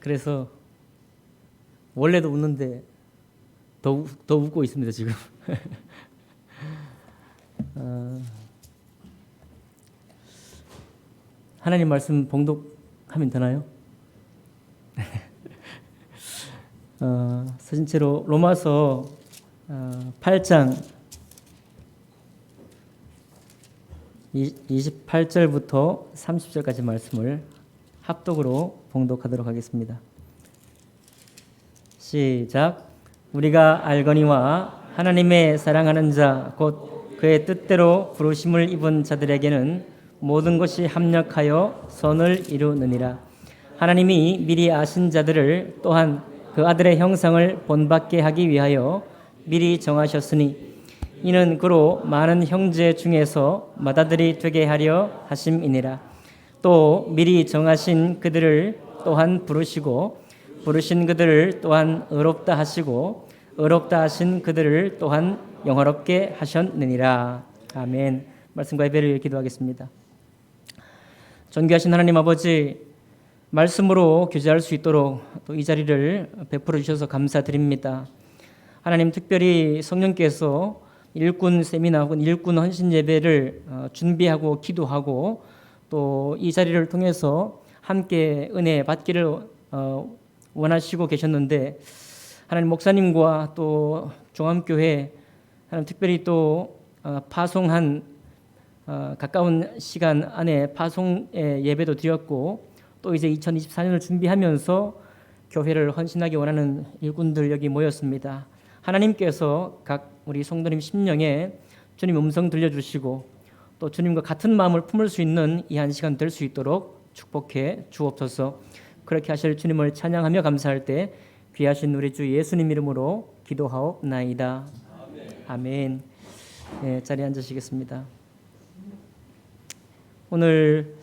그래서 원래도 웃는데 더 웃고 있습니다 지금. 하나님 말씀 봉독하면 되나요? 사진체로 로마서 8장 28절부터 30절까지 말씀을 합독으로 봉독하도록 하겠습니다. 시작. 우리가 알거니와 하나님의 사랑하는 자 곧 그의 뜻대로 부르심을 입은 자들에게는 모든 것이 합력하여 선을 이루느니라. 하나님이 미리 아신 자들을 또한 그 아들의 형상을 본받게 하기 위하여 미리 정하셨으니 이는 그로 많은 형제 중에서 맏아들이 되게 하려 하심이니라. 또 미리 정하신 그들을 또한 부르시고 부르신 그들을 또한 의롭다 하시고 의롭다 하신 그들을 또한 영화롭게 하셨느니라. 아멘. 말씀과 예배를 기도하겠습니다. 존귀하신 하나님 아버지, 말씀으로 교제할 수 있도록 또 이 자리를 베풀어 주셔서 감사드립니다. 하나님, 특별히 성령께서 일꾼 세미나 혹은 일꾼 헌신 예배를 준비하고 기도하고 또 이 자리를 통해서 함께 은혜 받기를 원하시고 계셨는데, 하나님 목사님과 또 종암교회 하나님 특별히 또 파송한 가까운 시간 안에 파송의 예배도 드렸고 또 이제 2024년을 준비하면서 교회를 헌신하기 원하는 일꾼들 여기 모였습니다. 하나님께서 각 우리 성도님 심령에 주님 음성 들려주시고 또 주님과 같은 마음을 품을 수 있는 이 한 시간 될 수 있도록 축복해 주옵소서. 그렇게 하실 주님을 찬양하며 감사할 때 귀하신 우리 주 예수님 이름으로 기도하옵나이다. 아멘. 네, 자리에 앉으시겠습니다. 오늘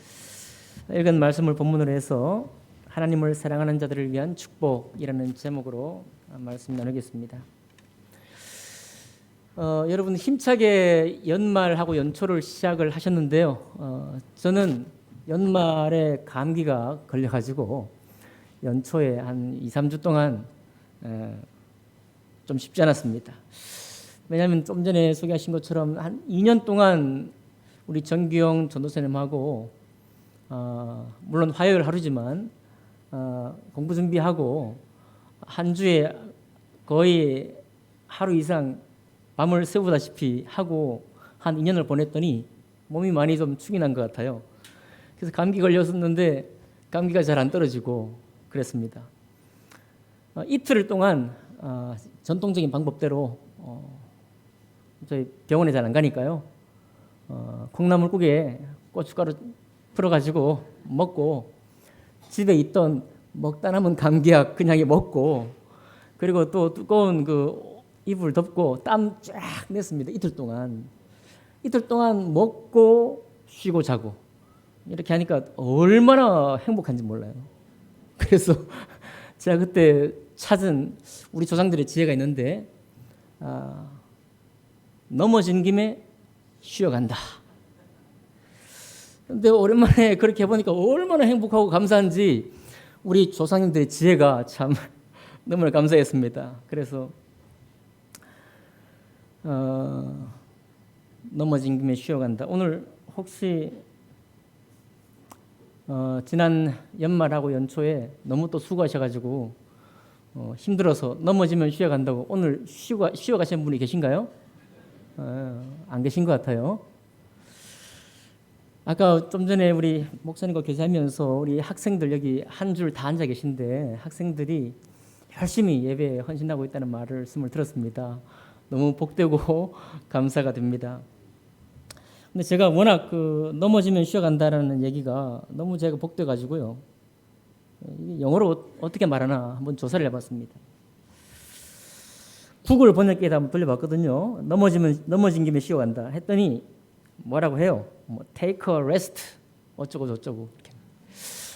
읽은 말씀을 본문으로 해서 하나님을 사랑하는 자들을 위한 축복이라는 제목으로 말씀 나누겠습니다. 여러분 힘차게 연말하고 연초를 시작을 하셨는데요. 저는 연말에 감기가 걸려가지고 연초에 한 2, 3주 동안 좀 쉽지 않았습니다. 왜냐하면 좀 전에 소개하신 것처럼 한 2년 동안 우리 정규영 전도사님하고 물론 화요일 하루지만 공부 준비하고 한 주에 거의 하루 이상 밤을 새우다시피 하고 한 2년을 보냈더니 몸이 많이 좀 축이 난 것 같아요. 그래서 감기 걸렸었는데 감기가 잘 안 떨어지고 그랬습니다. 이틀 동안 전통적인 방법대로 저희 병원에 잘 안 가니까요. 콩나물국에 고춧가루 풀어가지고 먹고 집에 있던 먹다 남은 감기약 그냥 먹고 그리고 또 두꺼운 그 이불 덮고 땀 쫙 냈습니다. 이틀 동안 먹고 쉬고 자고 이렇게 하니까 얼마나 행복한지 몰라요. 그래서 제가 그때 찾은 우리 조상들의 지혜가 있는데 넘어진 김에 쉬어간다. 근데 오랜만에 그렇게 해보니까 얼마나 행복하고 감사한지 우리 조상님들의 지혜가 참 너무나 감사했습니다. 그래서 넘어진 김에 쉬어간다. 오늘 혹시 지난 연말하고 연초에 너무 또 수고하셔가지고 힘들어서 넘어지면 쉬어간다고 오늘 쉬어 가시는 분이 계신가요? 안 계신 것 같아요. 아까 좀 전에 우리 목사님과 교제하면서 우리 학생들 여기 한 줄 다 앉아 계신데 학생들이 열심히 예배에 헌신하고 있다는 말씀을 들었습니다. 너무 복되고 감사가 됩니다. 근데 제가 워낙 넘어지면 쉬어간다라는 얘기가 너무 제가 복돼가지고요. 영어로 어떻게 말하나 한번 조사를 해봤습니다. 구글 번역기에다 한번 돌려봤거든요. 넘어진 김에 쉬어간다 했더니 뭐라고 해요? take a rest 어쩌고 저쩌고 이렇게.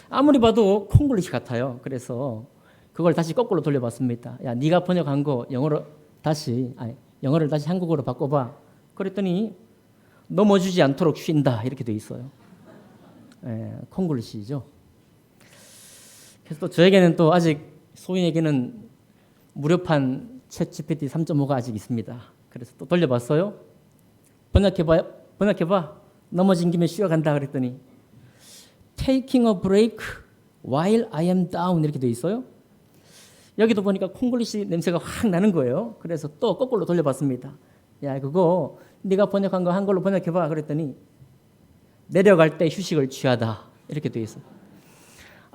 아무리 봐도 콩글리시 같아요. 그래서 그걸 다시 거꾸로 돌려봤습니다. 야, 네가 번역한 거 영어를 다시 한국어로 바꿔봐. 그랬더니 넘어지지 않도록 쉰다 이렇게 돼 있어요. 콩글리시죠. 그래서 또 저에게는 또 아직 소인에게는 무료판 챗 GPT 3.5가 아직 있습니다. 그래서 또 돌려봤어요. 번역해봐. 넘어진 김에 쉬어간다 그랬더니 Taking a break while I am down 이렇게 돼 있어요. 여기도 보니까 콩글리시 냄새가 확 나는 거예요. 그래서 또 거꾸로 돌려봤습니다. 야, 그거 네가 번역한 거 한글로 번역해봐 그랬더니 내려갈 때 휴식을 취하다 이렇게 돼 있어요.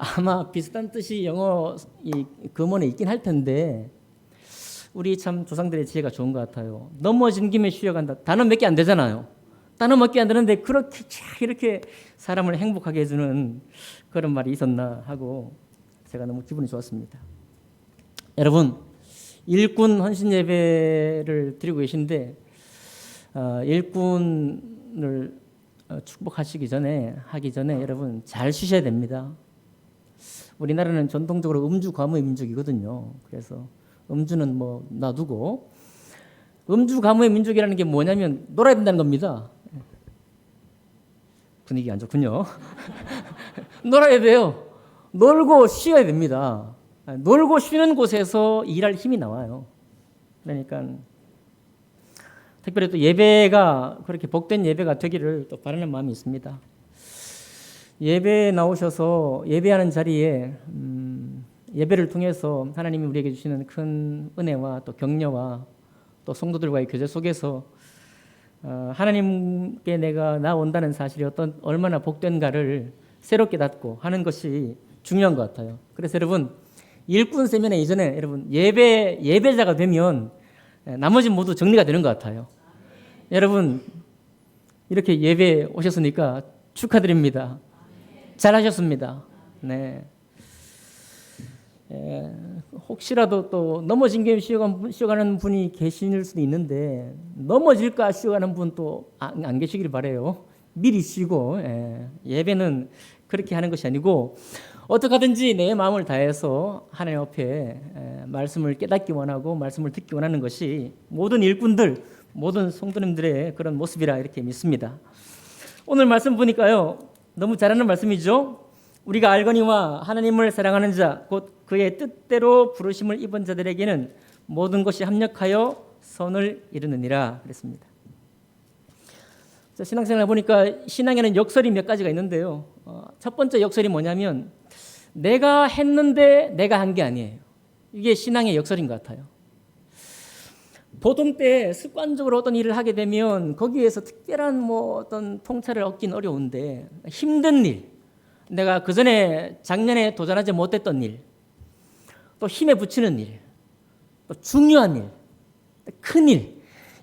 아마 비슷한 뜻이 영어 이 금원에 있긴 할 텐데 우리 참 조상들의 지혜가 좋은 것 같아요. 넘어진 김에 쉬어간다. 단어 몇 개 안 되잖아요. 단어 몇 개 안 되는데 그렇게 이렇게 사람을 행복하게 해주는 그런 말이 있었나 하고 제가 너무 기분이 좋았습니다. 여러분, 일꾼 헌신 예배를 드리고 계신데 일꾼을 축복하기 전에 여러분 잘 쉬셔야 됩니다. 우리나라는 전통적으로 음주 가무의 민족이거든요. 그래서 음주는 뭐 놔두고 음주 가무의 민족이라는 게 뭐냐면 놀아야 된다는 겁니다. 분위기 안 좋군요. 놀아야 돼요. 놀고 쉬어야 됩니다. 놀고 쉬는 곳에서 일할 힘이 나와요. 그러니까 특별히 또 예배가 그렇게 복된 예배가 되기를 또 바라는 마음이 있습니다. 예배에 나오셔서 예배하는 자리에 예배를 통해서 하나님이 우리에게 주시는 큰 은혜와 또 격려와 또 성도들과의 교제 속에서 하나님께 내가 나온다는 사실이 얼마나 복된가를 새롭게 깨닫고 하는 것이 중요한 것 같아요. 그래서 여러분 일꾼 세미나 이전에 여러분 예배자가 되면 나머지 모두 정리가 되는 것 같아요. 여러분 이렇게 예배 오셨으니까 축하드립니다. 잘하셨습니다. 네. 혹시라도 또 넘어진 김에 쉬어가는 분이 계실 수도 있는데 넘어질까 쉬어가는 분 또 안 계시길 바라요. 미리 쉬고 예배는 그렇게 하는 것이 아니고 어떻게 하든지 내 마음을 다해서 하나님 앞에 말씀을 깨닫기 원하고 말씀을 듣기 원하는 것이 모든 일꾼들, 모든 성도님들의 그런 모습이라 이렇게 믿습니다. 오늘 말씀 보니까요. 너무 잘하는 말씀이죠. 우리가 알거니와 하나님을 사랑하는 자, 곧 그의 뜻대로 부르심을 입은 자들에게는 모든 것이 합력하여 선을 이루느니라 그랬습니다. 자, 신앙생활 보니까 신앙에는 역설이 몇 가지가 있는데요. 첫 번째 역설이 뭐냐면 내가 했는데 내가 한 게 아니에요. 이게 신앙의 역설인 것 같아요. 보통 때 습관적으로 어떤 일을 하게 되면 거기에서 특별한 어떤 통찰을 얻긴 어려운데 힘든 일, 내가 그전에 작년에 도전하지 못했던 일, 또 힘에 부치는 일, 또 중요한 일, 큰 일,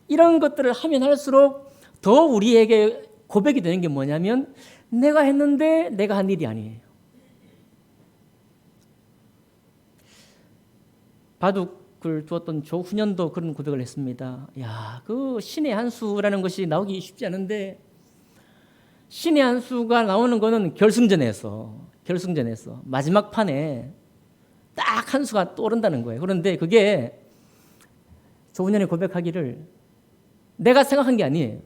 이런 것들을 하면 할수록 더 우리에게 고백이 되는 게 뭐냐면 내가 했는데 내가 한 일이 아니에요. 바둑을 두었던 조훈현도 그런 고백을 했습니다. 야, 그 신의 한 수라는 것이 나오기 쉽지 않은데 신의 한 수가 나오는 거는 결승전에서 마지막 판에 딱 한 수가 떠오른다는 거예요. 그런데 그게 조훈현이 고백하기를 내가 생각한 게 아니에요.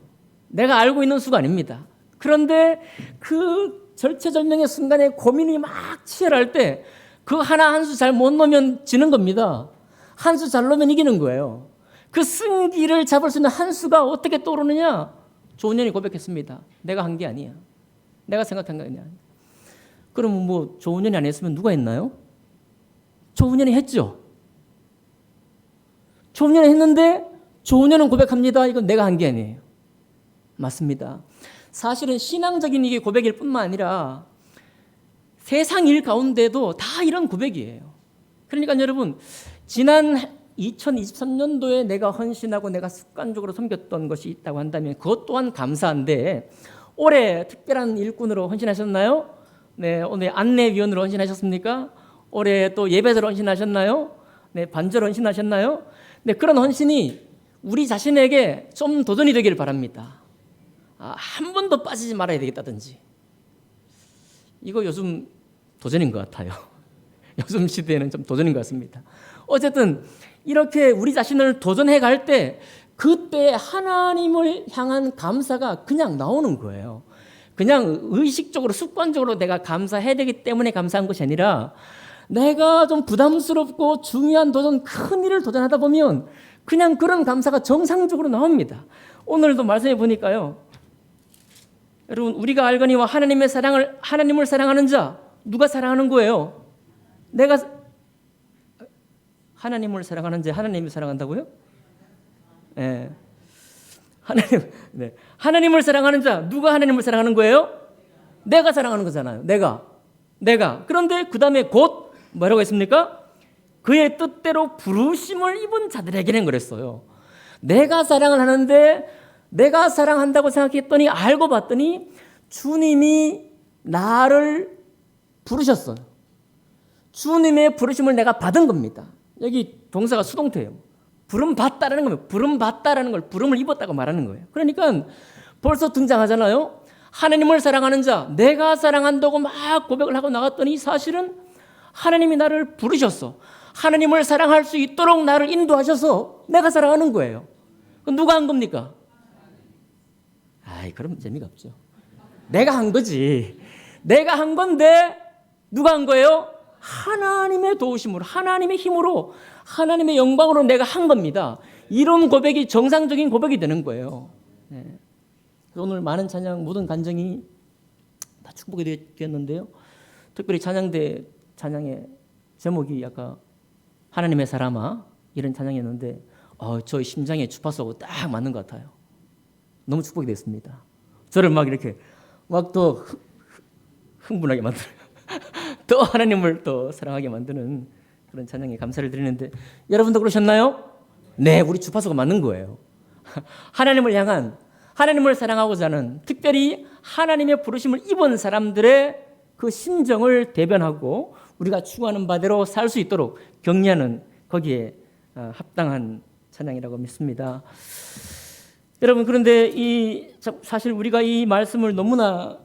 내가 알고 있는 수가 아닙니다. 그런데 그 절체절명의 순간에 고민이 막 치열할 때 그 하나 한 수 잘 못 넣으면 지는 겁니다. 한 수 잘 넣으면 이기는 거예요. 그 승기를 잡을 수 있는 한 수가 어떻게 떠오르느냐? 조훈현이 고백했습니다. 내가 한 게 아니야. 내가 생각한 게 아니야. 그럼 조훈현이 안 했으면 누가 했나요? 조훈현이 했죠. 조훈현이 했는데 조훈현은 고백합니다. 이건 내가 한 게 아니에요. 맞습니다. 사실은 신앙적인 이게 고백일 뿐만 아니라 세상 일 가운데도 다 이런 고백이에요. 그러니까 여러분 지난 2023년도에 내가 헌신하고 내가 습관적으로 섬겼던 것이 있다고 한다면 그것 또한 감사한데 올해 특별한 일꾼으로 헌신하셨나요? 네, 오늘 안내위원으로 헌신하셨습니까? 올해 또 예배자로 헌신하셨나요? 네, 반주로 헌신하셨나요? 네, 그런 헌신이 우리 자신에게 좀 도전이 되기를 바랍니다. 한 번도 빠지지 말아야 되겠다든지. 이거 요즘 도전인 것 같아요. 요즘 시대에는 좀 도전인 것 같습니다. 어쨌든 이렇게 우리 자신을 도전해 갈 때 그때 하나님을 향한 감사가 그냥 나오는 거예요. 그냥 의식적으로 습관적으로 내가 감사해야 되기 때문에 감사한 것이 아니라 내가 좀 부담스럽고 중요한 도전, 큰 일을 도전하다 보면 그냥 그런 감사가 정상적으로 나옵니다. 오늘도 말씀해 보니까요. 여러분, 우리가 알거니와 하나님을 사랑하는 자, 누가 사랑하는 거예요? 내가 하나님을 사랑하는 자, 하나님이 사랑한다고요? 네. 하나님을 사랑하는 자, 누가 하나님을 사랑하는 거예요? 내가 사랑하는 거잖아요. 내가. 그런데 그 다음에 곧 뭐라고 했습니까? 그의 뜻대로 부르심을 입은 자들에게는 그랬어요. 내가 사랑을 하는데 내가 사랑한다고 생각했더니 알고 봤더니 주님이 나를 부르셨어요. 주님의 부르심을 내가 받은 겁니다. 여기 동사가 수동태예요. 부름 받다라는 거예요. 부름 받다라는 걸 부름을 입었다고 말하는 거예요. 그러니까 벌써 등장하잖아요. 하나님을 사랑하는 자, 내가 사랑한다고 막 고백을 하고 나갔더니 사실은 하나님이 나를 부르셨어. 하나님을 사랑할 수 있도록 나를 인도하셔서 내가 사랑하는 거예요. 그럼 누가 한 겁니까? 그럼 재미가 없죠. 내가 한 거지. 내가 한 건데 누가 한 거예요? 하나님의 도우심으로, 하나님의 힘으로, 하나님의 영광으로 내가 한 겁니다. 이런 고백이 정상적인 고백이 되는 거예요. 네. 오늘 많은 찬양, 모든 간증이 다 축복이 되었는데요. 특별히 찬양대 찬양의 제목이 아까 하나님의 사람아 이런 찬양이었는데 저의 심장에 주파수하고 딱 맞는 것 같아요. 너무 축복이 됐습니다. 저를 막 이렇게 막 또 흥분하게 만들어요. 또 하나님을 또 사랑하게 만드는 그런 찬양에 감사를 드리는데 여러분도 그러셨나요? 네, 우리 주파수가 맞는 거예요. 하나님을 향한, 하나님을 사랑하고자 하는, 특별히 하나님의 부르심을 입은 사람들의 그 심정을 대변하고 우리가 추구하는 바대로 살 수 있도록 격려하는 거기에 합당한 찬양이라고 믿습니다. 여러분, 그런데 사실 우리가 이 말씀을 너무나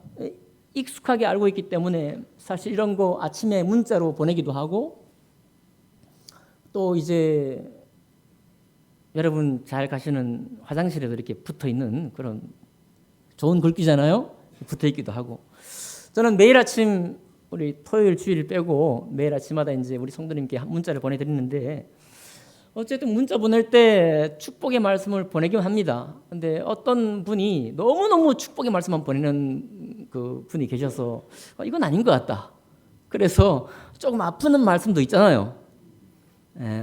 익숙하게 알고 있기 때문에 사실 이런 거 아침에 문자로 보내기도 하고 또 이제 여러분 잘 가시는 화장실에도 이렇게 붙어 있는 그런 좋은 글귀잖아요. 붙어 있기도 하고 저는 매일 아침 우리 토요일 주일 빼고 매일 아침마다 이제 우리 성도님께 문자를 보내드리는데 어쨌든 문자 보낼 때 축복의 말씀을 보내긴 합니다. 근데 어떤 분이 너무너무 축복의 말씀만 보내는 그 분이 계셔서 이건 아닌 것 같다. 그래서 조금 아픈 말씀도 있잖아요.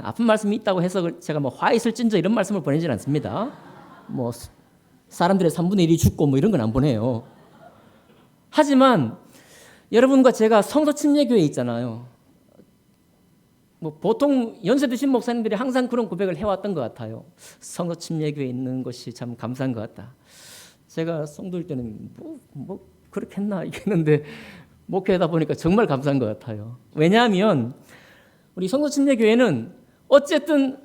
아픈 말씀이 있다고 해서 제가 뭐 화 있을 찐저 이런 말씀을 보내지는 않습니다. 뭐 사람들의 3분의 1이 죽고 뭐 이런 건 안 보내요. 하지만 여러분과 제가 성서 침례교회에 있잖아요. 뭐 보통 연세 드신 목사님들이 항상 그런 고백을 해왔던 것 같아요. 성서 침례교회에 있는 것이 참 감사한 것 같다. 제가 성도일 때는 뭐 그렇게 했나 이랬는데 목회하다 보니까 정말 감사한 것 같아요. 왜냐하면 우리 성서 침례교회는 어쨌든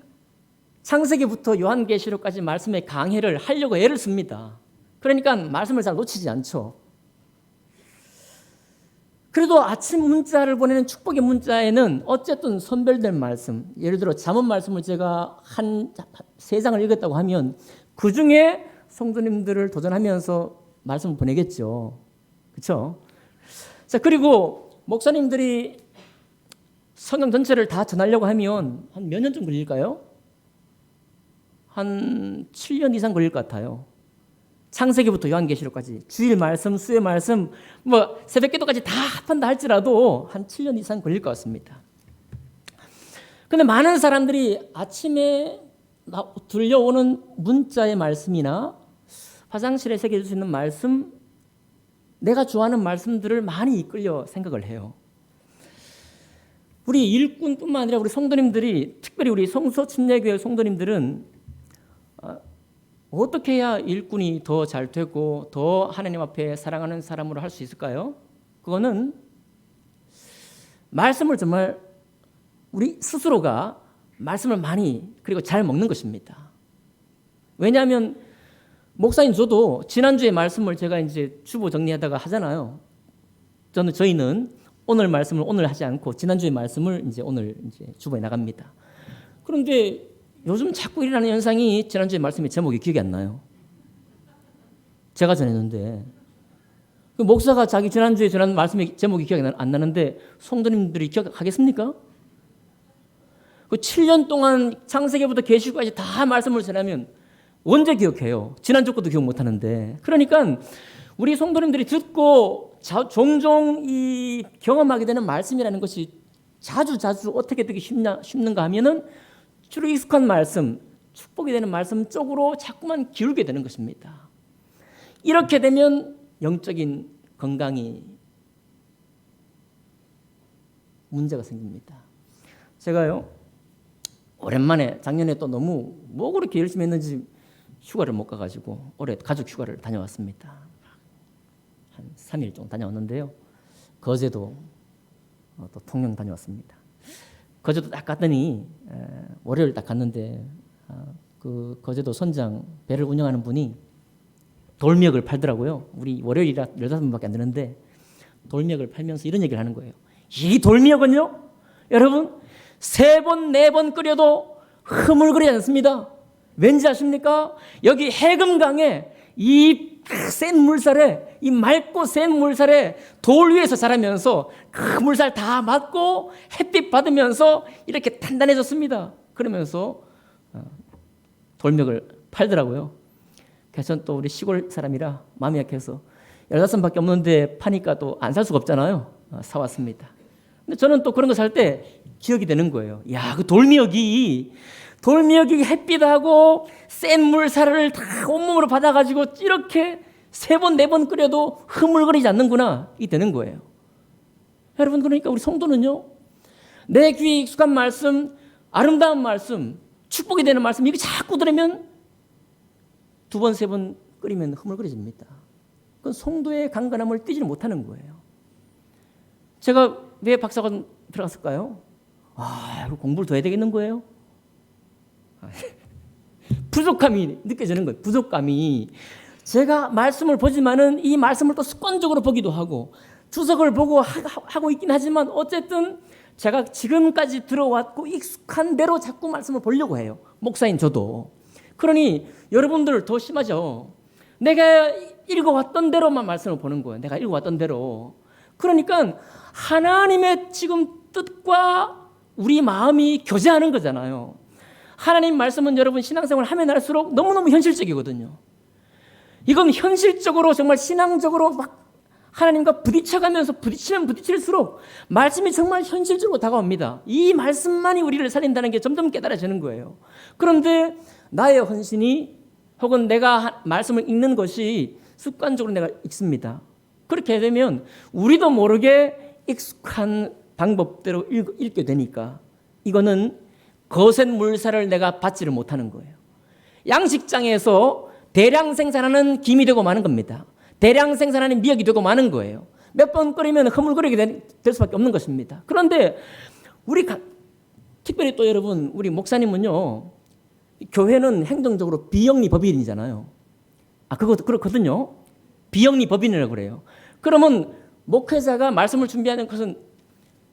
창세기부터 요한계시록까지 말씀의 강해를 하려고 애를 씁니다. 그러니까 말씀을 잘 놓치지 않죠. 그래도 아침 문자를 보내는 축복의 문자에는 어쨌든 선별된 말씀, 예를 들어 잠언 말씀을 제가 한 3장을 읽었다고 하면 그 중에 성도님들을 도전하면서 말씀을 보내겠죠. 그렇죠? 자, 그리고 목사님들이 성경 전체를 다 전하려고 하면 한 몇 년 좀 걸릴까요? 한 7년 이상 걸릴 것 같아요. 창세기부터 요한계시록까지 주일 말씀, 수요 말씀, 뭐 새벽기도까지 다 합한다 할지라도 한 7년 이상 걸릴 것 같습니다. 그런데 많은 사람들이 아침에 들려오는 문자의 말씀이나 화장실에 새겨질 수 있는 말씀, 내가 좋아하는 말씀들을 많이 이끌려 생각을 해요. 우리 일꾼뿐만 아니라 우리 성도님들이, 특별히 우리 성서 침례교회 성도님들은 어떻게 해야 일꾼이 더 잘 되고 더 하나님 앞에 사랑하는 사람으로 할 수 있을까요? 그거는 말씀을 정말 우리 스스로가 말씀을 많이 그리고 잘 먹는 것입니다. 왜냐하면 목사님 저도 지난주에 말씀을 제가 이제 주보 정리하다가 하잖아요. 저희는 오늘 말씀을 오늘 하지 않고 지난주의 말씀을 이제 오늘 이제 주보에 나갑니다. 그런데 요즘 자꾸 일어나는 현상이 지난주에 말씀의 제목이 기억이 안 나요. 제가 전했는데 그 목사가 자기 지난주에 전한 말씀의 제목이 기억이 안 나는데 성도님들이 기억하겠습니까? 그 7년 동안 창세기부터 계시록까지 다 말씀을 전하면 언제 기억해요? 지난주 것도 기억 못 하는데. 그러니까 우리 성도님들이 듣고 종종 이 경험하게 되는 말씀이라는 것이 자주 어떻게 듣기 쉽는가 하면은 주로 익숙한 말씀, 축복이 되는 말씀 쪽으로 자꾸만 기울게 되는 것입니다. 이렇게 되면 영적인 건강이 문제가 생깁니다. 제가요, 오랜만에 작년에 또 너무 뭐 그렇게 열심히 했는지 휴가를 못 가가지고 올해 가족 휴가를 다녀왔습니다. 한 3일 정도 다녀왔는데요. 거제도 또 통영 다녀왔습니다. 거제도 딱 갔더니 월요일 딱 갔는데 그 거제도 선장 배를 운영하는 분이 돌미역을 팔더라고요. 우리 월요일이라 15분밖에 안 되는데 돌미역을 팔면서 이런 얘기를 하는 거예요. 이 돌미역은요, 여러분 3번, 4번 끓여도 흐물거리지 않습니다. 왠지 아십니까? 여기 해금강에 이 센 물살에, 이 맑고 센 물살에 돌 위에서 자라면서 그 물살 다 맞고 햇빛 받으면서 이렇게 단단해졌습니다. 그러면서 돌미역을 팔더라고요. 그래서 전 또 우리 시골 사람이라 마음이 약해서 15밖에 없는데 파니까 또 안 살 수가 없잖아요. 사왔습니다. 근데 저는 또 그런 거 살 때 기억이 되는 거예요. 야, 그 돌미역이 햇빛하고 센 물살을 다 온몸으로 받아가지고 이렇게 3번, 4번 끓여도 흐물거리지 않는구나. 이 되는 거예요. 여러분, 그러니까 우리 성도는요, 내 귀에 익숙한 말씀, 아름다운 말씀, 축복이 되는 말씀, 이게 자꾸 들으면 2번, 3번 끓이면 흐물거려집니다. 그건 성도의 강건함을 띄지를 못하는 거예요. 제가 왜 박사관 들어갔을까요? 이거 공부를 더 해야 되겠는 거예요? 부족함이 느껴지는 거예요. 부족감이. 제가 말씀을 보지만은 이 말씀을 또 습관적으로 보기도 하고 주석을 보고 하고 있긴 하지만 어쨌든 제가 지금까지 들어왔고 익숙한 대로 자꾸 말씀을 보려고 해요. 목사인 저도. 그러니 여러분들 더 심하죠. 내가 읽어왔던 대로만 말씀을 보는 거예요. 내가 읽어왔던 대로. 그러니까 하나님의 지금 뜻과 우리 마음이 교제하는 거잖아요. 하나님 말씀은 여러분 신앙생활을 하면 할수록 너무너무 현실적이거든요. 이건 현실적으로 정말 신앙적으로 막 하나님과 부딪혀가면서 부딪히면 부딪힐수록 말씀이 정말 현실적으로 다가옵니다. 이 말씀만이 우리를 살린다는 게 점점 깨달아지는 거예요. 그런데 나의 헌신이 혹은 내가 말씀을 읽는 것이 습관적으로 내가 읽습니다. 그렇게 되면 우리도 모르게 익숙한 방법대로 읽게 되니까 이거는 거센 물살을 내가 받지를 못하는 거예요. 양식장에서 대량 생산하는 김이 되고 마는 겁니다. 대량 생산하는 미역이 되고 마는 거예요. 몇 번 끓이면 흐물거리게 될 수밖에 없는 것입니다. 그런데 특별히 또 여러분, 우리 목사님은요, 교회는 행정적으로 비영리 법인이잖아요. 그렇거든요. 비영리 법인이라고 그래요. 그러면 목회자가 말씀을 준비하는 것은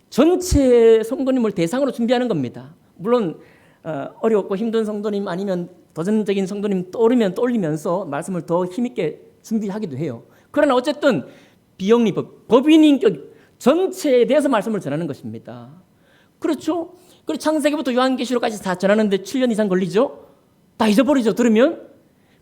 전체 성도님을 대상으로 준비하는 겁니다. 물론 어렵고 힘든 성도님 아니면 도전적인 성도님 떠올리면서 말씀을 더 힘있게 준비하기도 해요. 그러나 어쨌든 비영리 법인인격 전체에 대해서 말씀을 전하는 것입니다. 그렇죠? 그리고 창세기부터 요한계시록까지 다 전하는데 7년 이상 걸리죠? 다 잊어버리죠, 들으면?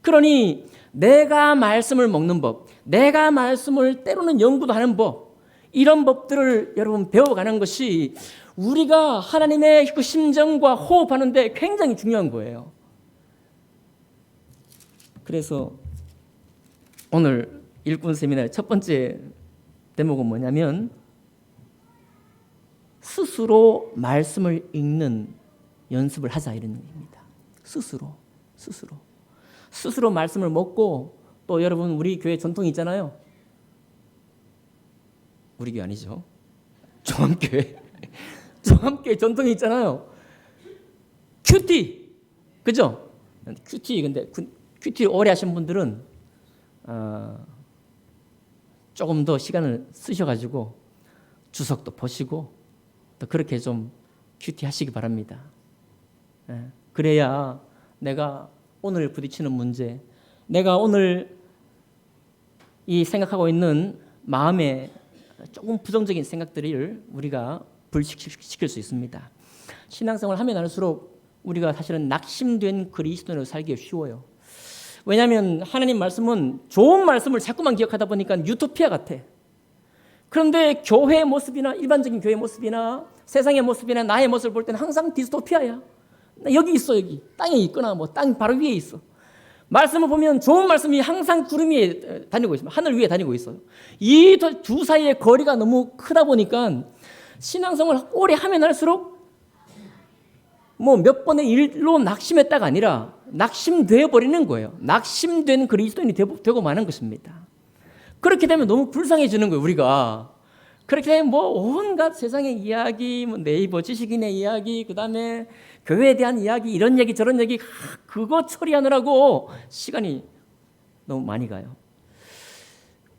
그러니 내가 말씀을 먹는 법, 내가 말씀을 때로는 연구도 하는 법, 이런 법들을 여러분 배워가는 것이 우리가 하나님의 그 심정과 호흡하는 데 굉장히 중요한 거예요. 그래서 오늘 일꾼 세미나의 첫 번째 대목은 뭐냐면 스스로 말씀을 읽는 연습을 하자, 이런 얘기입니다. 스스로 말씀을 먹고, 또 여러분 우리 교회 전통이 있잖아요. 우리 교회 아니죠. 종합교회 전통이 있잖아요. 큐티, 그죠? 큐티, 근데 큐티 오래 하신 분들은 조금 더 시간을 쓰셔가지고 주석도 보시고 또 그렇게 좀 큐티 하시기 바랍니다. 그래야 내가 오늘 부딪히는 문제, 내가 오늘 이 생각하고 있는 마음에 조금 부정적인 생각들을 우리가 불식시킬 수 있습니다. 신앙생활 하면 할수록 우리가 사실은 낙심된 그리스도인으로 살기 쉬워요. 왜냐하면 하나님 말씀은 좋은 말씀을 자꾸만 기억하다 보니까 유토피아 같아. 그런데 교회의 모습이나 일반적인 교회의 모습이나 세상의 모습이나 나의 모습을 볼 때는 항상 디스토피아야. 여기 있어, 여기. 땅에 있거나 뭐 땅 바로 위에 있어. 말씀을 보면 좋은 말씀이 항상 구름 위에 다니고 있습니다. 하늘 위에 다니고 있어요. 이 두 사이의 거리가 너무 크다 보니까 신앙생활을 오래 하면 할수록 뭐 몇 번의 일로 낙심했다가 아니라 낙심되어 버리는 거예요. 낙심된 그리스도인이 되고 마는 것입니다. 그렇게 되면 너무 불쌍해지는 거예요, 우리가. 그렇게 되면 뭐 온갖 세상의 이야기, 뭐 네이버 지식인의 이야기, 그다음에 교회에 대한 이야기, 이런 얘기 저런 얘기 그거 처리하느라고 시간이 너무 많이 가요.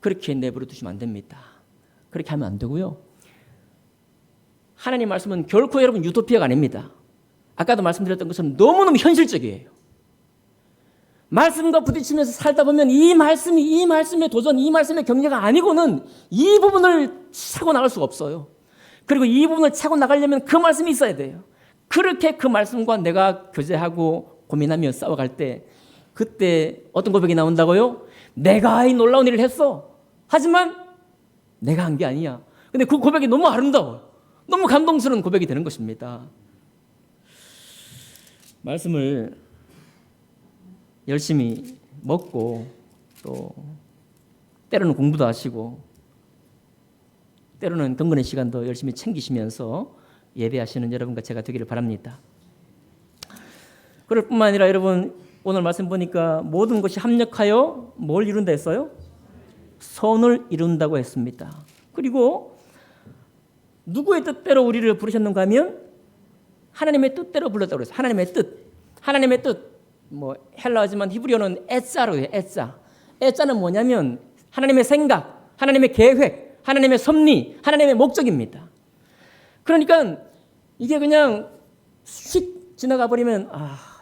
그렇게 내버려 두시면 안 됩니다. 그렇게 하면 안 되고요. 하나님 말씀은 결코 여러분 유토피아가 아닙니다. 아까도 말씀드렸던 것처럼 너무너무 현실적이에요. 말씀과 부딪히면서 살다 보면 이 말씀의 도전, 이 말씀의 경계가 아니고는 이 부분을 차고 나갈 수가 없어요. 그리고 이 부분을 차고 나가려면 그 말씀이 있어야 돼요. 그렇게 그 말씀과 내가 교제하고 고민하며 싸워갈 때 그때 어떤 고백이 나온다고요? 내가 이 놀라운 일을 했어. 하지만 내가 한 게 아니야. 근데 그 고백이 너무 아름다워요. 너무 감동스러운 고백이 되는 것입니다. 말씀을 열심히 먹고 또 때로는 공부도 하시고 때로는 경건의 시간도 열심히 챙기시면서 예배하시는 여러분과 제가 되기를 바랍니다. 그럴 뿐만 아니라 여러분 오늘 말씀 보니까 모든 것이 합력하여 뭘 이룬다 했어요? 선을 이룬다고 했습니다. 그리고 누구의 뜻대로 우리를 부르셨는가 하면 하나님의 뜻대로 불렀다고 했어요. 하나님의 뜻. 뭐 헬라어지만 히브리어는 에짜로 해요. 에짜는 뭐냐면 하나님의 생각, 하나님의 계획, 하나님의 섭리, 하나님의 목적입니다. 그러니까 이게 그냥 휙 지나가 버리면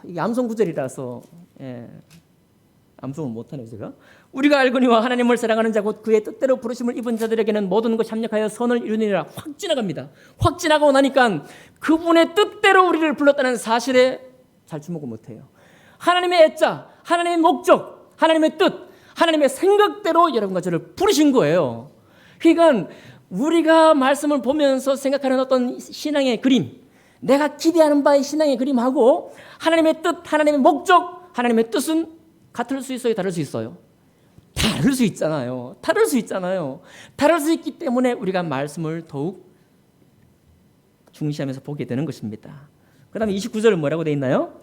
이게 암송 구절이라서 암송을 못하네요 제가. 우리가 알거니와 하나님을 사랑하는 자 곧 그의 뜻대로 부르심을 입은 자들에게는 모든 것이 합력하여 선을 이루니라. 확 지나갑니다. 확 지나가고 나니까 그분의 뜻대로 우리를 불렀다는 사실에 잘 주목을 못해요. 하나님의 애자, 하나님의 목적, 하나님의 뜻, 하나님의 생각대로 여러분과 저를 부르신 거예요. 그러니까 우리가 말씀을 보면서 생각하는 어떤 신앙의 그림, 내가 기대하는 바의 신앙의 그림하고 하나님의 뜻, 하나님의 목적, 하나님의 뜻은 같을 수 있어요? 다를 수 있어요? 다를 수 있잖아요. 다를 수 있기 때문에 우리가 말씀을 더욱 중시하면서 보게 되는 것입니다. 그 다음에 29절은 뭐라고 되어 있나요?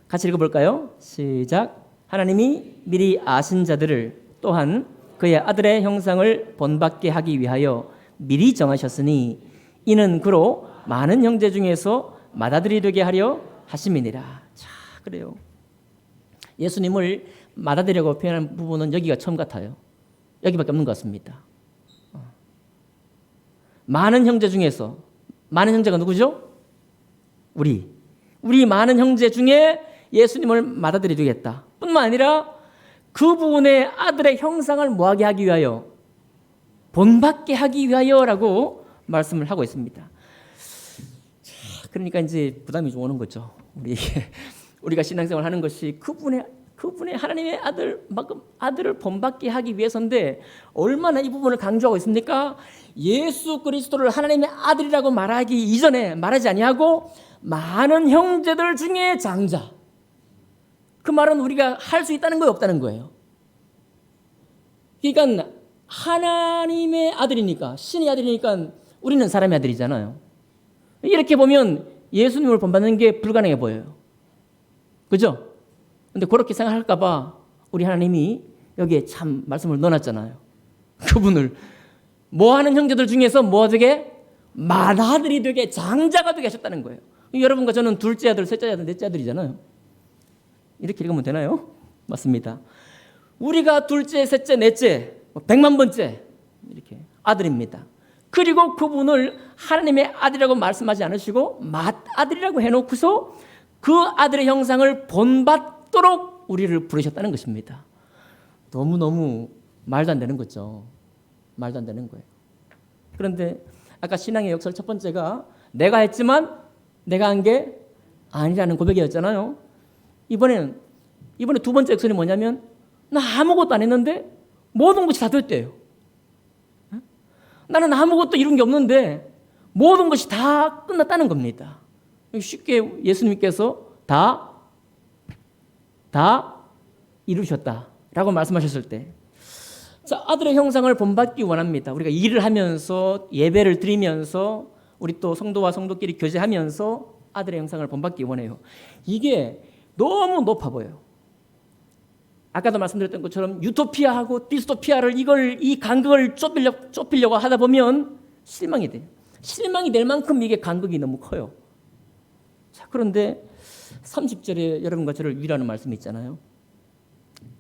같이 읽어볼까요? 시작. 하나님이 미리 아신 자들을 또한 그의 아들의 형상을 본받게 하기 위하여 미리 정하셨으니 이는 그로 많은 형제 중에서 맏아들이 되게 하려 하심이니라. 자, 그래요. 예수님을 맏아들이라고 표현한 부분은 여기가 처음 같아요. 여기밖에 없는 것 같습니다. 많은 형제 중에서, 많은 형제가 누구죠? 우리 많은 형제 중에 예수님을 맏아들이 되겠다 뿐만 아니라 그분의 아들의 형상을 뭐하게 하기 위하여? 본받게 하기 위하여라고 말씀을 하고 있습니다. 자, 그러니까 이제 부담이 좀 오는 거죠. 우리가 신앙생활 하는 것이 그분의 하나님의 아들을 본받게 하기 위해서인데 얼마나 이 부분을 강조하고 있습니까? 예수 그리스도를 하나님의 아들이라고 말하기 이전에 말하지 아니하고 많은 형제들 중에 장자. 그 말은 우리가 할 수 있다는 거예요, 없다는 거예요? 그러니까 하나님의 아들이니까, 신의 아들이니까 우리는 사람의 아들이잖아요. 이렇게 보면 예수님을 본받는 게 불가능해 보여요. 그죠? 근데 그렇게 생각할까 봐 우리 하나님이 여기에 참 말씀을 넣어놨잖아요. 그분을 뭐하는 형제들 중에서 뭐 되게? 맏아들이 되게, 장자가 되게 하셨다는 거예요. 여러분과 저는 둘째 아들, 셋째 아들, 넷째 아들이잖아요. 이렇게 읽으면 되나요? 맞습니다. 우리가 둘째, 셋째, 넷째, 100만 번째 이렇게 아들입니다. 그리고 그분을 하나님의 아들이라고 말씀하지 않으시고 맏아들이라고 해놓고서 그 아들의 형상을 본받도록 우리를 부르셨다는 것입니다. 너무너무 말도 안 되는 거죠. 말도 안 되는 거예요. 그런데 아까 신앙의 역설 첫 번째가 내가 했지만 내가 한 게 아니라는 고백이었잖아요. 이번에 두 번째 역설이 뭐냐면 나 아무것도 안 했는데 모든 것이 다 됐대요. 나는 아무것도 이룬 게 없는데 모든 것이 다 끝났다는 겁니다. 쉽게 예수님께서 다 이루셨다라고 말씀하셨을 때, 자, 아들의 형상을 본받기 원합니다. 우리가 일을 하면서 예배를 드리면서 우리 또 성도와 성도끼리 교제하면서 아들의 형상을 본받기 원해요. 이게 너무 높아 보여요. 아까도 말씀드렸던 것처럼 유토피아하고 디스토피아를 이 간극을 좁히려고 하다 보면 실망이 돼요. 실망이 될 만큼 이게 간극이 너무 커요. 자, 그런데 30절에 여러분과 저를 위로하는 말씀이 있잖아요.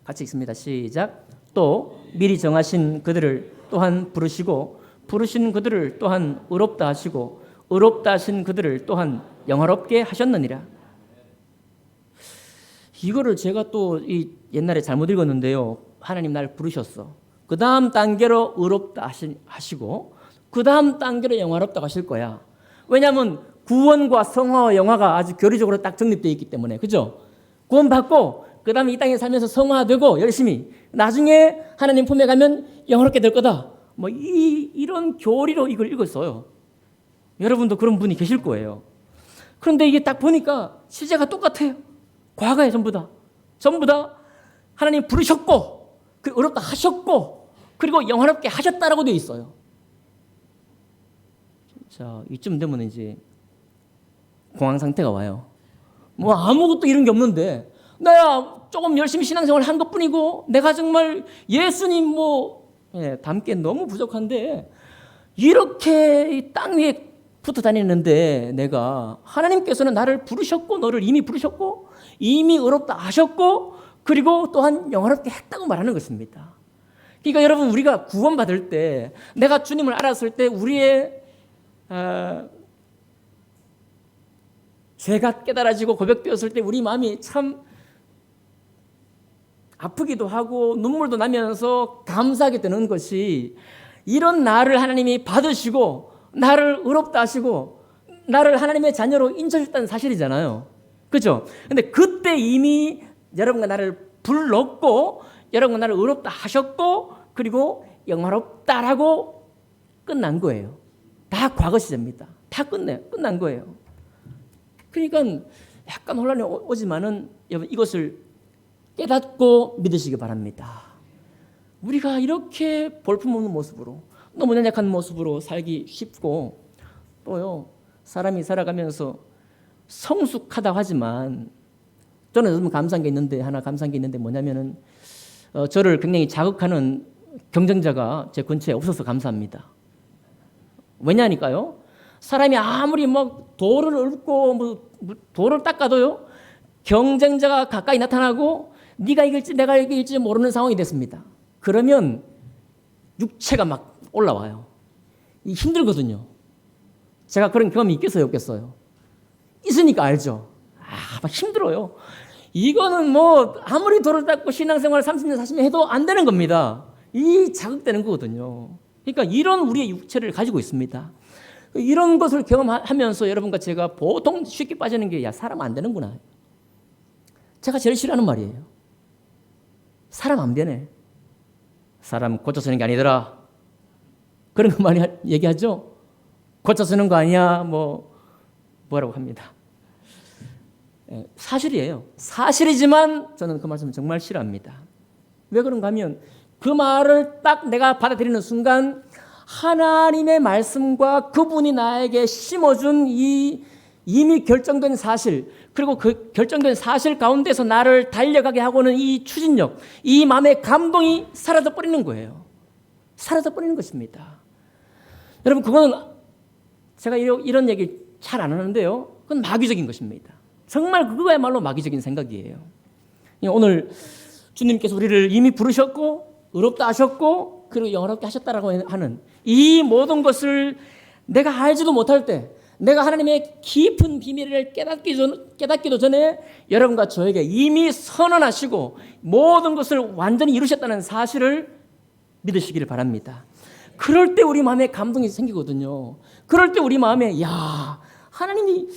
같이 읽습니다. 시작. 또 미리 정하신 그들을 또한 부르시고 부르신 그들을 또한 의롭다 하시고 의롭다 하신 그들을 또한 영화롭게 하셨느니라. 이거를 제가 또 옛날에 잘못 읽었는데요. 하나님 날 부르셨어. 그 다음 단계로 의롭다 하시고 그 다음 단계로 영화롭다 하실 거야. 왜냐하면 구원과 성화와 영화가 아주 교리적으로 딱 정립되어 있기 때문에. 그죠? 구원받고 그 다음에 이 땅에 살면서 성화되고 열심히 나중에 하나님 품에 가면 영화롭게 될 거다. 뭐 이런 교리로 이걸 읽었어요. 여러분도 그런 분이 계실 거예요. 그런데 이게 딱 보니까 시제가 똑같아요. 과거에 전부 다 하나님 부르셨고 그리고 의롭다 하셨고 그리고 영화롭게 하셨다라고 되어 있어요. 자, 이쯤 되면 이제 공황 상태가 와요. 뭐 아무것도 이런 게 없는데 나야 조금 열심히 신앙생활 한 것뿐이고 내가 정말 예수님 닮게 너무 부족한데 이렇게 땅 위에 붙어 다니는데 내가 하나님께서는 나를 부르셨고 너를 이미 부르셨고 이미 의롭다 하셨고 그리고 또한 영화롭게 했다고 말하는 것입니다. 그러니까 여러분 우리가 구원받을 때 내가 주님을 알았을 때 우리의 죄가 깨달아지고 고백되었을 때 우리 마음이 참 아프기도 하고 눈물도 나면서 감사하게 되는 것이 이런 나를 하나님이 받으시고 나를 의롭다 하시고 나를 하나님의 자녀로 인쳐주셨다는 사실이잖아요. 그렇죠? 근데 그때 이미 여러분과 나를 불렀고 여러분과 나를 의롭다 하셨고 그리고 영화롭다라고 끝난 거예요. 다 과거 시제입니다. 다 끝난 거예요. 그러니까 약간 혼란이 오지만은 여러분 이것을 깨닫고 믿으시기 바랍니다. 우리가 이렇게 볼품없는 모습으로 너무 연약한 모습으로 살기 쉽고 또요 사람이 살아가면서 성숙하다 하지만 저는 요즘 감사한 게 있는데 뭐냐면은 저를 굉장히 자극하는 경쟁자가 제 근처에 없어서 감사합니다. 왜냐니까요? 사람이 아무리 돌을 읊고 돌을 닦아도요 경쟁자가 가까이 나타나고 네가 이길지 내가 이길지 모르는 상황이 됐습니다. 그러면 육체가 막 올라와요. 힘들거든요. 제가 그런 경험이 있겠어요, 없겠어요? 있으니까 알죠. 막 힘들어요. 이거는 아무리 돌을 닦고 신앙생활 30년, 40년 해도 안 되는 겁니다. 이 자극되는 거거든요. 그러니까 이런 우리의 육체를 가지고 있습니다. 이런 것을 경험하면서 여러분과 제가 보통 쉽게 빠지는 게 사람 안 되는구나. 제가 제일 싫어하는 말이에요. 사람 안 변해. 사람 고쳐 쓰는 게 아니더라. 그런 거 많이 얘기하죠. 고쳐 쓰는 거 아니야. 뭐라고 합니다. 사실이에요. 사실이지만 저는 그 말씀을 정말 싫어합니다. 왜 그런가 하면 그 말을 딱 내가 받아들이는 순간 하나님의 말씀과 그분이 나에게 심어준 이미 결정된 사실 그리고 그 결정된 사실 가운데서 나를 달려가게 하고는 이 추진력, 이 마음의 감동이 사라져 버리는 거예요. 사라져 버리는 것입니다. 여러분 그거는 제가 이런 얘기 잘 안 하는데요. 그건 마귀적인 것입니다. 정말 그거야말로 마귀적인 생각이에요. 오늘 주님께서 우리를 이미 부르셨고 의롭다 하셨고 그리고 영화롭게 하셨다라고 하는 이 모든 것을 내가 알지도 못할 때 내가 하나님의 깊은 비밀을 깨닫기도 전에 여러분과 저에게 이미 선언하시고 모든 것을 완전히 이루셨다는 사실을 믿으시기를 바랍니다. 그럴 때 우리 마음에 감동이 생기거든요. 그럴 때 우리 마음에 야, 하나님이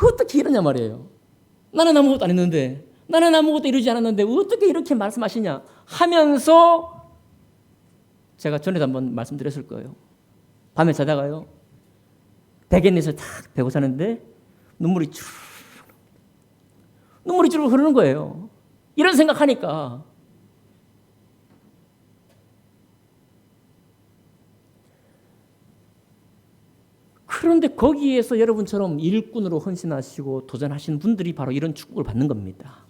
어떻게 이러냐 말이에요. 나는 아무것도 안 했는데, 나는 아무것도 이루지 않았는데 어떻게 이렇게 말씀하시냐 하면서 제가 전에도 한번 말씀드렸을 거예요. 밤에 자다가요, 베갯잇을 탁 베고 자는데 눈물이 쭉 흐르는 거예요. 이런 생각하니까. 그런데 거기에서 여러분처럼 일꾼으로 헌신하시고 도전하시는 분들이 바로 이런 축복을 받는 겁니다.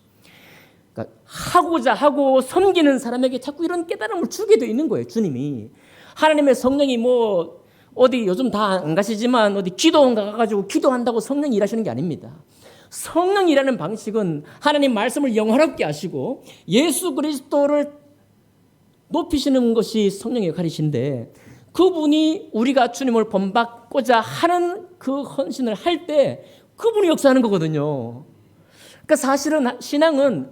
그러니까 하고자 하고 섬기는 사람에게 자꾸 이런 깨달음을 주게 되어 있는 거예요. 주님이. 하나님의 성령이 뭐 어디 요즘 다 안 가시지만 어디 기도원 가가지고 기도한다고 성령이 일하시는 게 아닙니다. 성령이 일하는 방식은 하나님 말씀을 영화롭게 하시고 예수 그리스도를 높이시는 것이 성령의 역할이신데, 그분이 우리가 주님을 본받고자 하는 그 헌신을 할 때 그분이 역사하는 거거든요. 그러니까 사실은 신앙은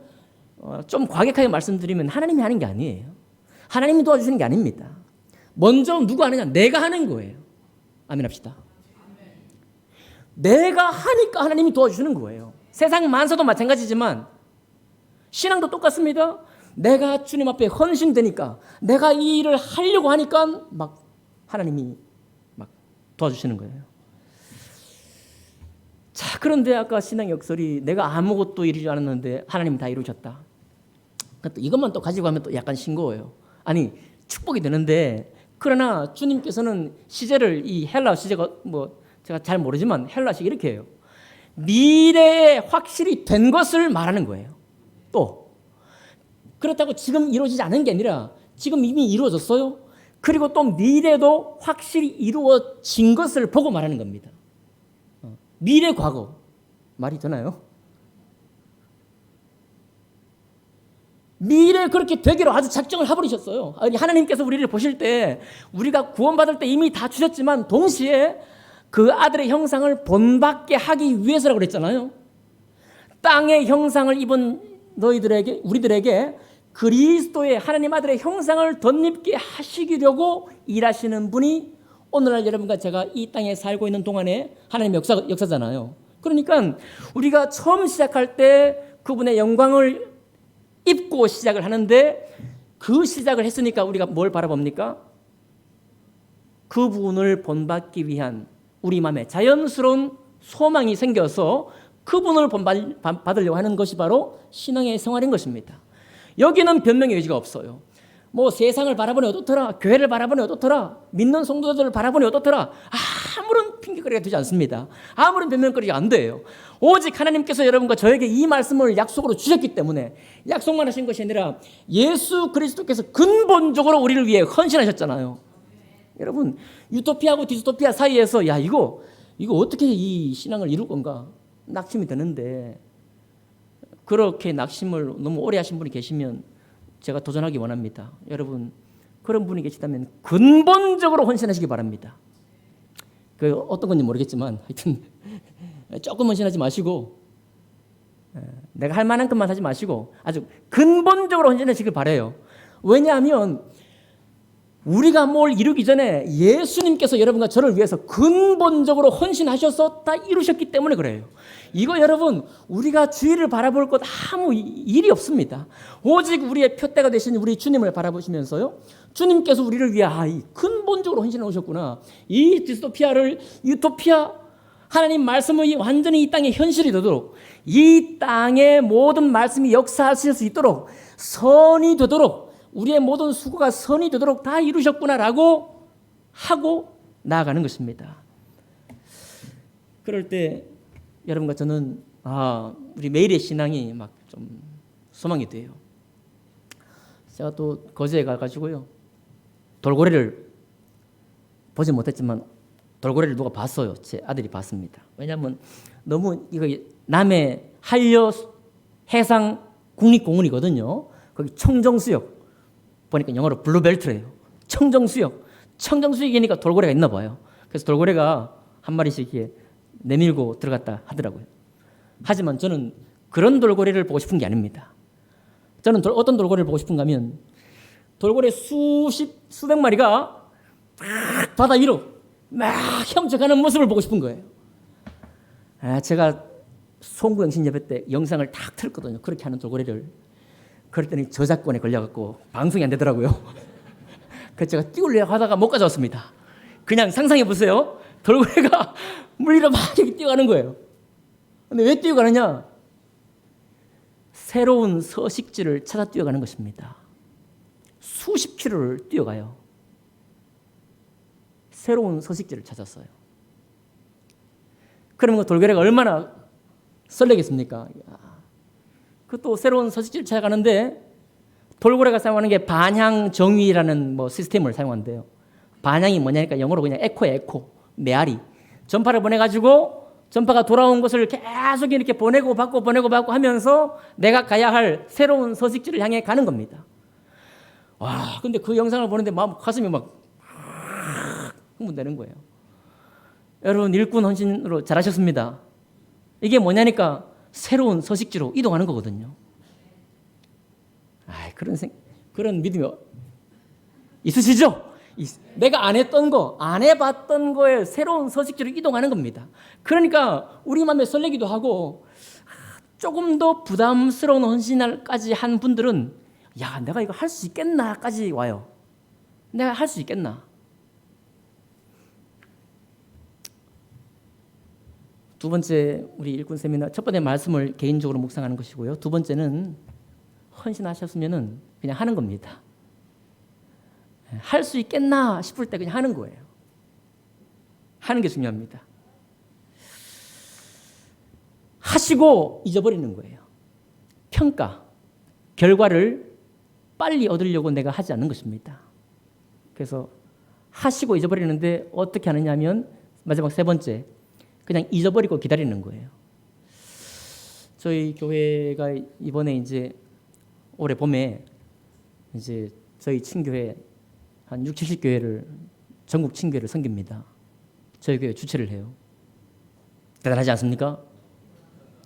좀 과격하게 말씀드리면 하나님이 하는 게 아니에요. 하나님이 도와주시는 게 아닙니다. 먼저 누가 하느냐? 내가 하는 거예요. 아멘 합시다. 내가 하니까 하나님이 도와주시는 거예요. 세상 만사도 마찬가지지만 신앙도 똑같습니다. 내가 주님 앞에 헌신되니까, 내가 이 일을 하려고 하니까 막 하나님이 막 도와주시는 거예요. 자, 그런데 아까 신앙의 역설이 내가 아무것도 이루지 않았는데 하나님이 다 이루셨다. 그러니까 이것만 또 가지고 하면 또 약간 싱거워요. 아니, 축복이 되는데, 그러나 주님께서는 시제를, 이 헬라 시제가 뭐 제가 잘 모르지만 헬라식 이렇게 해요. 미래에 확실히 된 것을 말하는 거예요. 또 그렇다고 지금 이루어지지 않은 게 아니라 지금 이미 이루어졌어요. 그리고 또 미래도 확실히 이루어진 것을 보고 말하는 겁니다. 미래 과거 말이 되나요? 미래 그렇게 되기로 아주 작정을 해버리셨어요. 아니, 하나님께서 우리를 보실 때 우리가 구원받을 때 이미 다 주셨지만 동시에 그 아들의 형상을 본받게 하기 위해서라고 그랬잖아요. 땅의 형상을 입은 너희들에게, 우리들에게 그리스도의 하나님 아들의 형상을 덧입게 하시려고 일하시는 분이 오늘날 여러분과 제가 이 땅에 살고 있는 동안에 하나님의 역사잖아요. 그러니까 우리가 처음 시작할 때 그분의 영광을 입고 시작을 하는데, 그 시작을 했으니까 우리가 뭘 바라봅니까? 그분을 본받기 위한 우리 마음에 자연스러운 소망이 생겨서 그분을 본받으려고 하는 것이 바로 신앙의 생활인 것입니다. 여기는 변명의 여지가 없어요. 뭐 세상을 바라보니 어떻더라, 교회를 보니 어떻더라, 믿는 성도들을 바라보니 어떻더라, 아무런 핑계거리가 되지 않습니다. 아무런 변명거리가 안 돼요. 오직 하나님께서 여러분과 저에게 이 말씀을 약속으로 주셨기 때문에, 약속만 하신 것이 아니라 예수 그리스도께서 근본적으로 우리를 위해 헌신하셨잖아요. 여러분, 유토피아하고 디스토피아 사이에서 야, 이거 어떻게 이 신앙을 이룰 건가 낙심이 되는데, 그렇게 낙심을 너무 오래 하신 분이 계시면 제가 도전하기 원합니다. 여러분, 그런 분이 계시다면 근본적으로 헌신하시기 바랍니다. 그 어떤 건지 모르겠지만 하여튼 조금 헌신하지 마시고, 내가 할 만한 것만 하지 마시고 아주 근본적으로 헌신하시길 바라요. 왜냐하면 우리가 뭘 이루기 전에 예수님께서 여러분과 저를 위해서 근본적으로 헌신하셔서 다 이루셨기 때문에 그래요. 이거 여러분, 우리가 주위를 바라볼 것 아무 일이 없습니다. 오직 우리의 표대가 되신 우리 주님을 바라보시면서요, 주님께서 우리를 위해 근본적으로 헌신해 오셨구나, 이 디스토피아를 유토피아, 하나님 말씀이 완전히 이 땅의 현실이 되도록, 이 땅의 모든 말씀이 역사하실 수 있도록, 선이 되도록, 우리의 모든 수고가 선이 되도록 다 이루셨구나라고 하고 나아가는 것입니다. 그럴 때 여러분과 저는 우리 매일의 신앙이 막 좀 소망이 돼요. 제가 또 거제에 가가지고요, 돌고래를 보지 못했지만 돌고래를 누가 봤어요. 제 아들이 봤습니다. 왜냐하면 너무 이거 남해 한려 해상 국립공원이거든요. 거기 청정수역 보니까 영어로 블루벨트래요. 청정수역이니까 돌고래가 있나 봐요. 그래서 돌고래가 한 마리씩 이렇게 내밀고 들어갔다 하더라고요. 하지만 저는 그런 돌고래를 보고 싶은 게 아닙니다. 저는 어떤 돌고래를 보고 싶은가 하면, 돌고래 수백 마리가 바다 위로 막 헤엄쳐가는 모습을 보고 싶은 거예요. 제가 송구영신 예배 때 영상을 탁 틀었거든요. 그렇게 하는 돌고래를. 그랬더니 저작권에 걸려갖고 방송이 안 되더라고요. 그래서 제가 띄우려고 하다가 못 가져왔습니다. 그냥 상상해 보세요. 돌고래가 물 위로 막 이렇게 뛰어가는 거예요. 근데 왜 뛰어가느냐? 새로운 서식지를 찾아 뛰어가는 것입니다. 수십 킬로를 뛰어가요. 새로운 서식지를 찾았어요. 그러면 돌고래가 얼마나 설레겠습니까? 그것도 새로운 서식지를 찾아가는데 돌고래가 사용하는 게 반향 정위라는 시스템을 사용한대요. 반향이 뭐냐니까 영어로 그냥 에코예요. 에코, 메아리. 전파를 보내가지고 전파가 돌아온 것을 계속 이렇게 보내고 받고 하면서 내가 가야 할 새로운 서식지를 향해 가는 겁니다. 와, 근데 그 영상을 보는데 가슴이 막 흥분되는 거예요. 여러분, 일꾼 헌신으로 잘하셨습니다. 이게 뭐냐니까 새로운 서식지로 이동하는 거거든요. 그런 믿음이 있으시죠? 내가 안 했던 거, 안 해봤던 거에 새로운 서식지로 이동하는 겁니다. 그러니까 우리 마음에 설레기도 하고 조금 더 부담스러운 헌신까지 한 분들은 야, 내가 이거 할 수 있겠나까지 와요. 내가 할 수 있겠나? 두 번째 우리 일꾼 세미나 첫 번째 말씀을 개인적으로 묵상하는 것이고요. 두 번째는 헌신하셨으면은 그냥 하는 겁니다. 할 수 있겠나 싶을 때 그냥 하는 거예요. 하는 게 중요합니다. 하시고 잊어버리는 거예요. 평가, 결과를 빨리 얻으려고 내가 하지 않는 것입니다. 그래서 하시고 잊어버리는데 어떻게 하느냐 하면 마지막 세 번째, 그냥 잊어버리고 기다리는 거예요. 저희 교회가 이번에 이제 올해 봄에 이제 저희 친교회 한 60, 70교회를 전국 친교회를 섬깁니다. 저희 교회 주최를 해요. 대단하지 않습니까?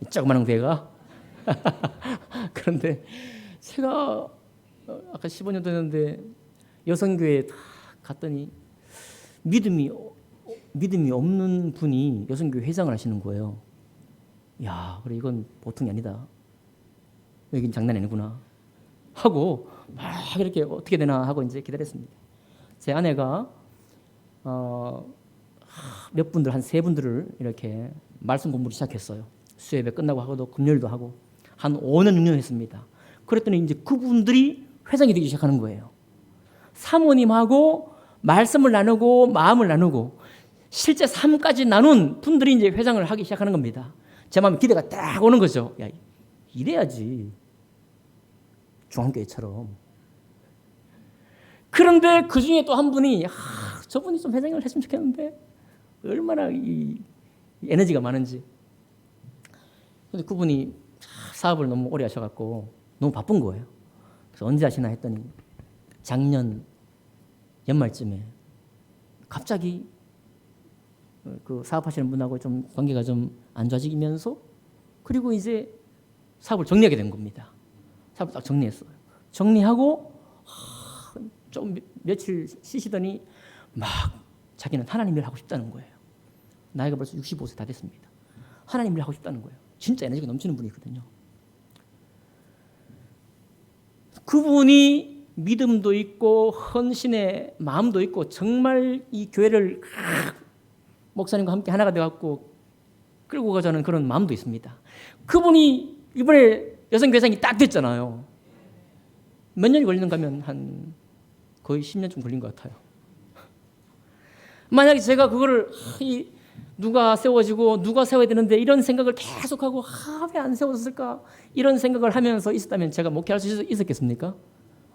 조그마한 교회가. 그런데 제가 아까 15년 됐는데 여성교회에 다 갔더니 믿음이 없는 분이 여성교회 회장을 하시는 거예요. 야, 그래 이건 보통이 아니다. 여긴 장난이 아니구나 하고 막 이렇게 어떻게 되나 하고 이제 기다렸습니다. 제 아내가 몇 분들 한 세 분들을 이렇게 말씀 공부를 시작했어요. 수요예배 끝나고 하고도 금요일도 하고 한 5년 6년 했습니다. 그랬더니 이제 그분들이 회장이 되기 시작하는 거예요. 사모님하고 말씀을 나누고 마음을 나누고 실제 삶까지 나눈 분들이 이제 회장을 하기 시작하는 겁니다. 제 마음에 기대가 딱 오는 거죠. 야, 이래야지. 중앙교회처럼. 그런데 그 중에 또 한 분이 저분이 좀 회장을 했으면 좋겠는데 얼마나 이 에너지가 많은지. 근데 그분이 사업을 너무 오래 하셔갖고 너무 바쁜 거예요. 그래서 언제 하시나 했더니 작년 연말쯤에 갑자기 그 사업하시는 분하고 좀 관계가 좀 안 좋아지면서 그리고 이제 사업을 정리하게 된 겁니다. 사업을 딱 정리했어요. 정리하고 좀 며칠 쉬시더니 막 자기는 하나님 일 하고 싶다는 거예요. 나이가 벌써 65세 다 됐습니다. 하나님 일 하고 싶다는 거예요. 진짜 에너지가 넘치는 분이거든요. 그분이 믿음도 있고 헌신의 마음도 있고 정말 이 교회를 목사님과 함께 하나가 되어갖고 끌고 가자는 그런 마음도 있습니다. 그분이 이번에 여성교회장이 딱 됐잖아요. 몇 년이 걸리는가 하면 한 거의 10년쯤 걸린 것 같아요. 만약에 제가 그거를 누가 세워지고 누가 세워야 되는데 이런 생각을 계속하고 왜 안 세워졌을까 이런 생각을 하면서 있었다면 제가 목회할 수 있었겠습니까?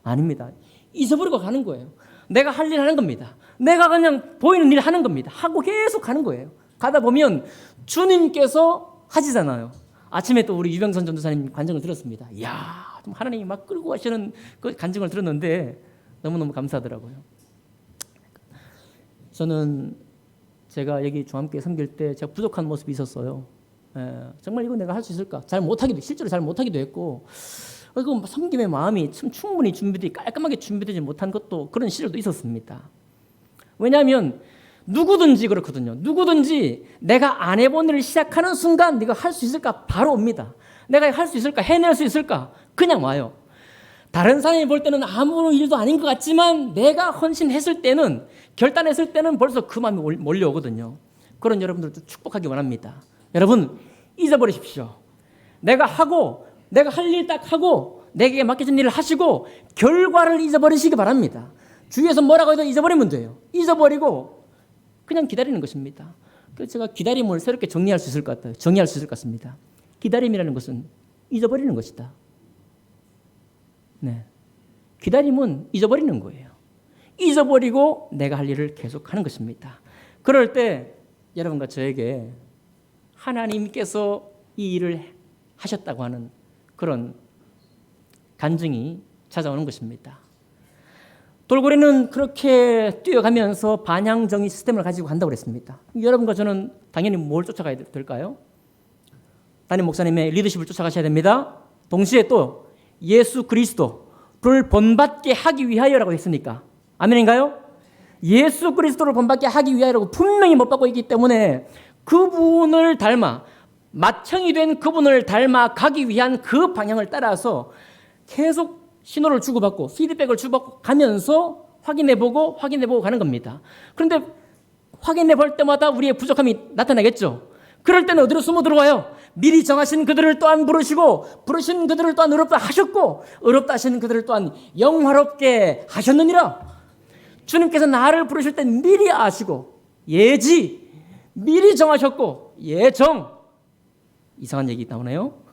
아닙니다. 잊어버리고 가는 거예요. 내가 할 일 하는 겁니다. 내가 그냥 보이는 일 하는 겁니다. 하고 계속 가는 거예요. 가다 보면 주님께서 하시잖아요. 아침에 또 우리 유병선 전도사님 간증을 들었습니다. 이야, 좀 하나님이 막 끌고 가시는 그 간증을 들었는데 너무너무 감사하더라고요. 저는 제가 여기 중앙교회 섬길 때 제가 부족한 모습이 있었어요. 정말 이거 내가 할 수 있을까? 실제로 잘 못하기도 했고 그 섬김의 마음이 참 충분히 깔끔하게 준비되지 못한 것도 그런 시절도 있었습니다. 왜냐하면 누구든지 그렇거든요. 누구든지 내가 안 해본 일을 시작하는 순간 네가 할 수 있을까? 바로 옵니다. 내가 할 수 있을까? 해낼 수 있을까? 그냥 와요. 다른 사람이 볼 때는 아무 일도 아닌 것 같지만 내가 헌신했을 때는, 결단했을 때는 벌써 그 마음이 몰려오거든요. 그런 여러분들도 축복하기 원합니다. 여러분 잊어버리십시오. 내가 할 일 딱 하고 내게 맡겨진 일을 하시고 결과를 잊어버리시기 바랍니다. 주위에서 뭐라고 해도 잊어버리면 돼요. 잊어버리고 그냥 기다리는 것입니다. 그래서 제가 기다림을 새롭게 정리할 수 있을 것 같아요. 정의할 수 있을 것 같습니다. 기다림이라는 것은 잊어버리는 것이다. 네. 기다림은 잊어버리는 거예요. 잊어버리고 내가 할 일을 계속하는 것입니다. 그럴 때 여러분과 저에게 하나님께서 이 일을 하셨다고 하는 그런 간증이 찾아오는 것입니다. 돌고래는 그렇게 뛰어가면서 반향정의 시스템을 가지고 간다고 그랬습니다. 여러분과 저는 당연히 뭘 쫓아가야 될까요? 담임 목사님의 리더십을 쫓아가셔야 됩니다. 동시에 또 예수 그리스도를 본받게 하기 위하여라고 했으니까. 아멘인가요? 예수 그리스도를 본받게 하기 위하여라고 분명히 못 받고 있기 때문에 그분을 닮아, 맏형이 된 그분을 닮아 가기 위한 그 방향을 따라서 계속 신호를 주고받고 피드백을 주고받고 가면서 확인해보고 가는 겁니다. 그런데 확인해볼 때마다 우리의 부족함이 나타나겠죠. 그럴 때는 어디로 숨어 들어와요? 미리 정하신 그들을 또한 부르시고 부르신 그들을 또한 의롭다 하셨고 의롭다 하신 그들을 또한 영화롭게 하셨느니라. 주님께서 나를 부르실 때 미리 아시고 예지 미리 정하셨고 예정 이상한 얘기 나오네요.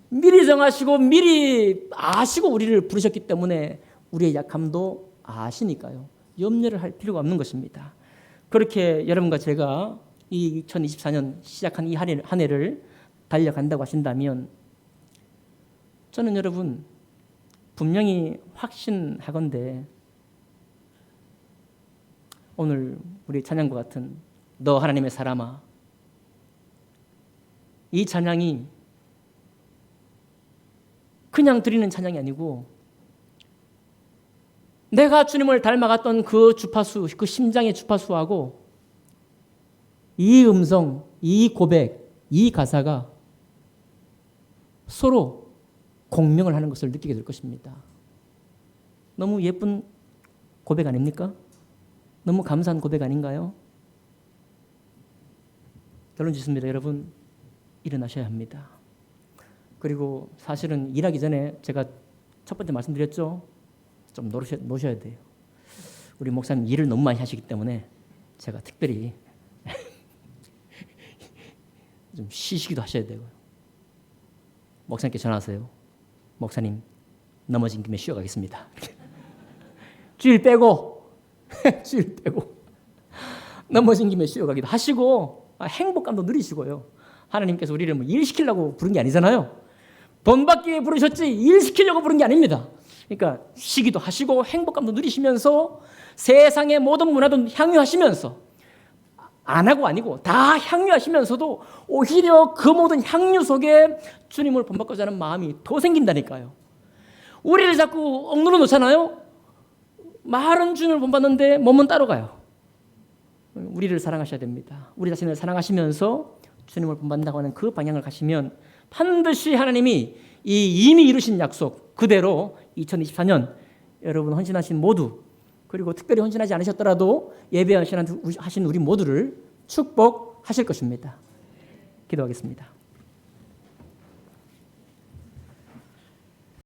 미리 정하시고 미리 아시고 우리를 부르셨기 때문에 우리의 약함도 아시니까요. 염려를 할 필요가 없는 것입니다. 그렇게 여러분과 제가 이 2024년 시작한 이 한 해를 달려간다고 하신다면 저는 여러분 분명히 확신하건대 오늘 우리 찬양과 같은 너 하나님의 사람아, 이 찬양이 그냥 드리는 찬양이 아니고 내가 주님을 닮아갔던 그 주파수, 그 심장의 주파수하고 이 음성, 이 고백, 이 가사가 서로 공명을 하는 것을 느끼게 될 것입니다. 너무 예쁜 고백 아닙니까? 너무 감사한 고백 아닌가요? 결론 짓습니다. 여러분 일어나셔야 합니다. 그리고 사실은 일하기 전에 제가 첫 번째 말씀드렸죠. 좀 노셔야 돼요. 우리 목사님 일을 너무 많이 하시기 때문에 제가 특별히 좀 쉬시기도 하셔야 되고요. 목사님께 전화하세요. 목사님 넘어진 김에 쉬어가겠습니다. 주일 빼고 넘어진 김에 쉬어가기도 하시고 행복감도 누리시고요. 하나님께서 우리를 뭐 일 시키려고 부른 게 아니잖아요. 돈 받기 위해 부르셨지 일 시키려고 부른 게 아닙니다. 그러니까 쉬기도 하시고 행복감도 누리시면서 세상의 모든 문화도 향유하시면서 안 하고 아니고 다 향유하시면서도 오히려 그 모든 향유 속에 주님을 본받고자 하는 마음이 더 생긴다니까요. 우리를 자꾸 억누르 놓잖아요. 말은 주님을 본받는데 몸은 따로 가요. 우리를 사랑하셔야 됩니다. 우리 자신을 사랑하시면서 주님을 본받는다고 하는 그 방향을 가시면 반드시 하나님이 이미 이루신 약속 그대로 2024년 여러분 헌신하신 모두 그리고 특별히 헌신하지 않으셨더라도 예배하신 우리 모두를 축복하실 것입니다. 기도하겠습니다.